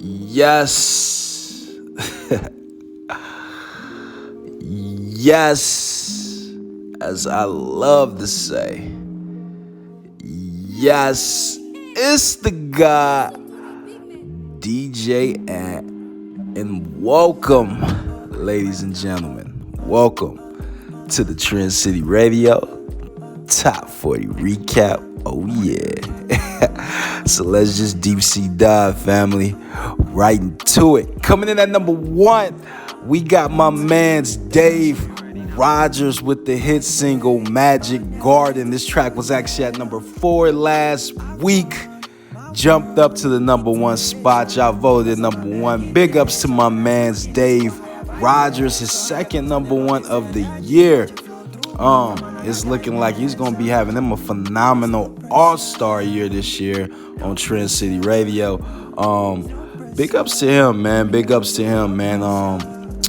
Yes. Yes. As I love to say. Yes. It's the guy, DJ Ant. And welcome, ladies and gentlemen. Welcome to the Trend City Radio Top 40 Recap. Oh, yeah. So let's just deep sea dive, family. Right into it. Coming in at number 1, we got my man's Dave Rogers with the hit single Magic Garden. This track was actually at number 4 last week. Jumped up to the number 1 spot. Y'all voted number 1. Big ups to my man's Dave Rogers, his second number 1 of the year. It's looking like he's gonna be having him a phenomenal all-star year this year on Trend City Radio. Big ups to him, man. Big ups to him, man.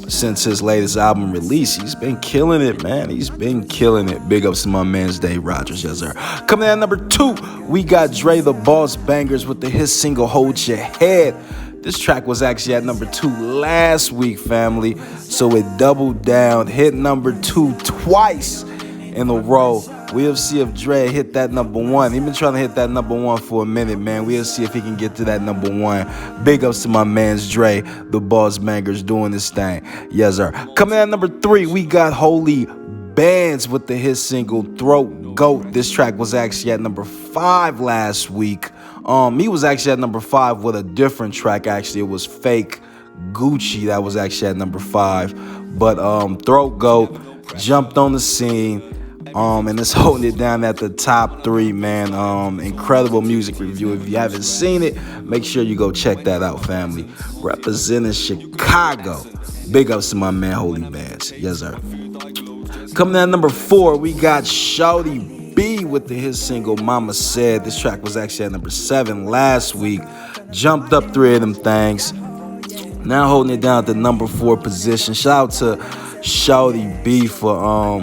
Since his latest album release, he's been killing it, man. He's been killing it. Big ups to my man's Dave Rogers, yes sir. Coming in at number 2, we got Dre the Boss Bangers with the hit single Hold Your Head. This track was actually at number 2 last week, family. So it doubled down, hit number 2 twice in a row. We'll see if Dre hit that number 1. He's been trying to hit that number 1 for a minute, man. We'll see if he can get to that number 1. Big ups to my man's Dre, the Boss Bangers, doing this thing. Yes, sir. Coming at number 3, we got Holy Bands with the hit single Throat Goat. This track was actually at number 5 last week. He was actually at number 5 with a different track, actually. It was Fake Gucci that was actually at number 5. But Throat Goat jumped on the scene. And it's holding it down at the top 3, man. Incredible music review. If you haven't seen it, make sure you go check that out, family. Representing Chicago. Big ups to my man, Holy Bands. Yes, sir. Coming in at number 4, we got Shawty B with the hit single Mama Said. This track was actually at number 7 last week. Jumped up 3 of them things. Now holding it down at the number 4 position. Shout out to Shawty B for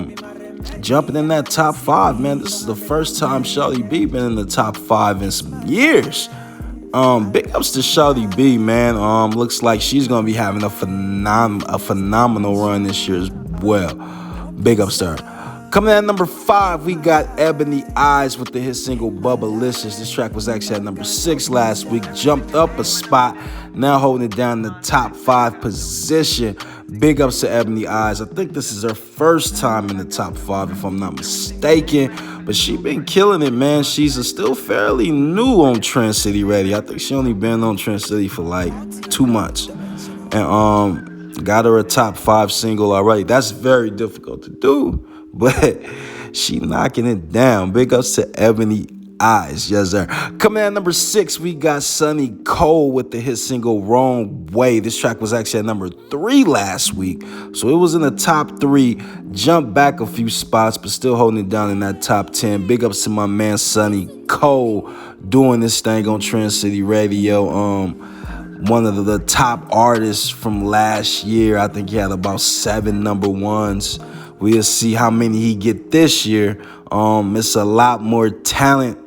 jumping in that top 5, man. This is the first time Shawty B been in the top 5 in some years. Big ups to Shawty B, man. Looks like she's gonna be having a phenomenal run this year as well. Big ups to her. Coming in at number 5, we got Ebony Eyes with the hit single Bubblicious. This track was actually at number 6 last week. Jumped up a spot. Now holding it down in the top 5 position. Big ups to Ebony Eyes. I think this is her first time in the top 5, if I'm not mistaken. But she been killing it, man. She's still fairly new on Trend City Radio. I think she only been on Trend City for like 2 months. And got her a top 5 single already. That's very difficult to do, but she knocking it down. Big ups to Ebony Eyes, yes sir. Coming in at number 6, we got Sunny Cole with the hit single Wrong Way. This track was actually at number 3 last week, so it was in the top 3. Jumped back a few spots, but still holding it down in that top 10. Big ups to my man Sunny Cole doing this thing on Trend City Radio. One of the top artists from last year. I think he had about 7 number 1s. We'll see how many he get this year. It's a lot more talent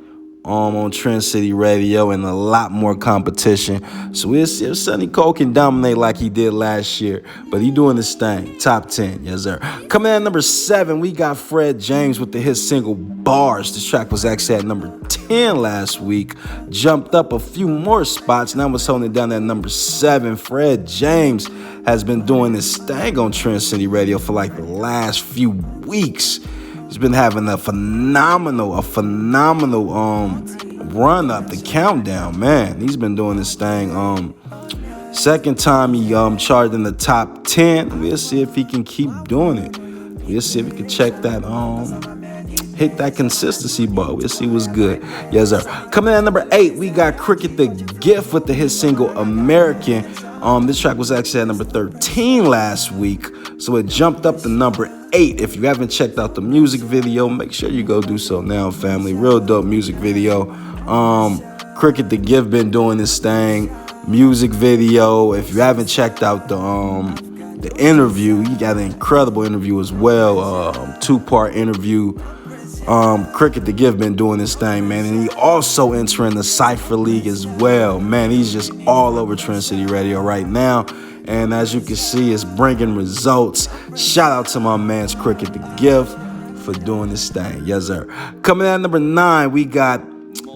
on Trend City Radio and a lot more competition. So we'll see if Sunny Cole can dominate like he did last year. But he doing this thing. Top 10, yes sir. Coming in at number 7, we got Fred James with the hit single Bars. This track was actually at number 10 last week. Jumped up a few more spots. Now it's holding it down at number 7. Fred James has been doing this thing on Trend City Radio for like the last few weeks. He's been having a phenomenal run up the countdown, man. He's been doing this thing. Second time he charted in the top 10. We'll see if he can keep doing it. We'll see if he can check that hit that consistency bar. We'll see what's good. Yes sir. Coming in at number 8, we got Cricket the Gift with the hit single American. This track was actually at number 13 last week, so it jumped up to number 8. If you haven't checked out the music video, make sure you go do so now, family. Real dope music video. Cricket the Gift been doing this thing. Music video. If you haven't checked out the interview, he got an incredible interview as well. 2-part interview. Cricket the Gift been doing this thing, man, and he also entering the Cypher League as well. Man, he's just all over Trend City Radio right now, and as you can see, it's bringing results. Shout out to my man's Cricket the Gift for doing this thing. Yes, sir. Coming at number 9, we got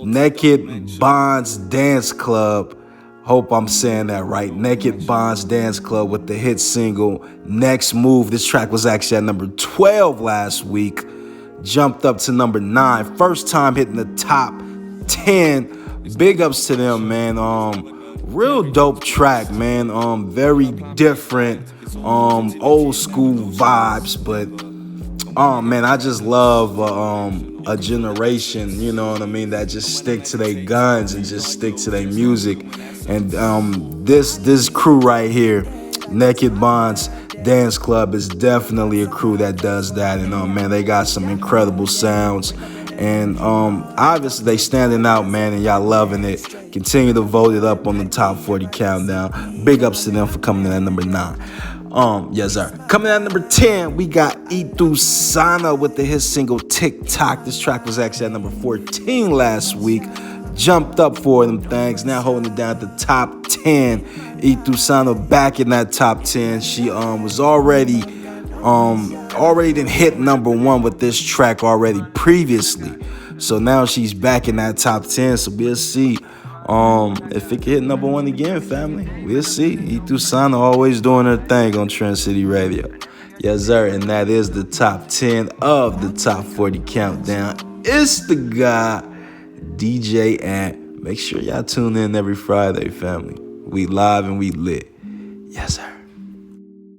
Naked Bonds Dance Club. Hope I'm saying that right. Naked Bonds Dance Club with the hit single Next Move. This track was actually at number 12 last week. Jumped up to number 9. First time hitting the top 10. Big ups to them, man. Real dope track, man. Very different, old school vibes, but man, I just love a generation, you know what I mean, that just stick to their guns and just stick to their music. And this crew right here, Naked Bonds Dance Club, is definitely a crew that does that. And man, they got some incredible sounds. And obviously they standing out, man, and y'all loving it. Continue to vote it up on the top 40 countdown. Big ups to them for coming in at number 9. Yes, sir. Coming at number 10, we got itsDjAnt with the hit single TikTok. This track was actually at number 14 last week. Jumped up for them things. Now holding it down at the top 10. itsDjAnt back in that top 10. She was already done hit number 1 with this track already previously. So now she's back in that top 10. So we'll see if it can hit number 1 again, family. We'll see. itsDjAnt always doing her thing on Trend City Radio. Yes, sir. And that is the top 10 of the top 40 countdown. It's the guy, DJ Ant. Make sure y'all tune in every Friday, family. We live and we lit. Yes, sir.